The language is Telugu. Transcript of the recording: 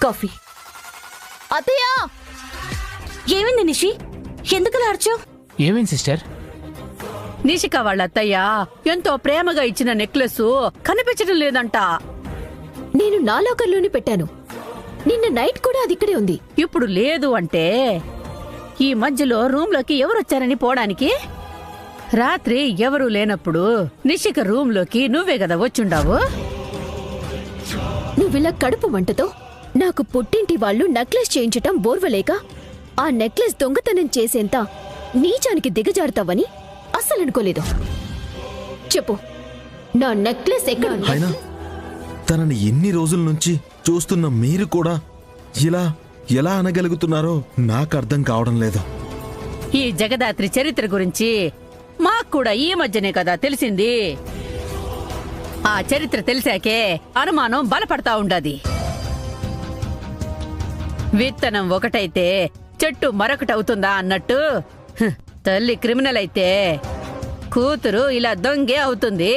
కాఫీ. అత్తయ్య, ఏమైంది నిషి? ఎందుకలా అర్చావు? ఏమైంది సిస్టర్? నిషిక వాళ్ళ అత్తయ్య ఎంతో ప్రేమగా ఇచ్చిన నెక్లెస్ కనిపించడం లేదంట. నేను నా లాకర్లోనే పెట్టాను. నిన్న నైట్ కూడా అది ఇక్కడే ఉంది. ఇప్పుడు లేదు అంటే ఈ మధ్యలో రూమ్లోకి ఎవరొచ్చారని పోవడానికి? రాత్రి ఎవరూ లేనప్పుడు నిషిక రూమ్లోకి నువ్వే కదా వచ్చుండావు. నువ్విలా కడుపు మంటతో నాకు పుట్టింటి వాళ్ళు నెక్లెస్ చేయించటం బోర్వలేక ఆ నెక్లెస్ దొంగతనం చేసేంత నీచానికి దిగజారుతావని అస్సలనుకోలేదు. చెప్పు, నా నెక్లెస్ ఎక్కడ? అయినా తనని ఎన్ని రోజుల నుంచి చూస్తున్న మీరు కూడా ఇలా ఎలా అనగలుగుతున్నారో నాకు అర్థం కావడం లేదు. ఈ జగదాత్రి చరిత్ర గురించి మాకు కూడా ఈ మధ్యనే కదా తెలిసింది. ఆ చరిత్ర తెలిసాకే అనుమానం బలపడతా ఉండది. విత్తనం ఒకటైతే చెట్టు మరొకటవుతుందా అన్నట్టు తల్లి క్రిమినల్ అయితే కూతురు ఇలా దొంగే అవుతుంది.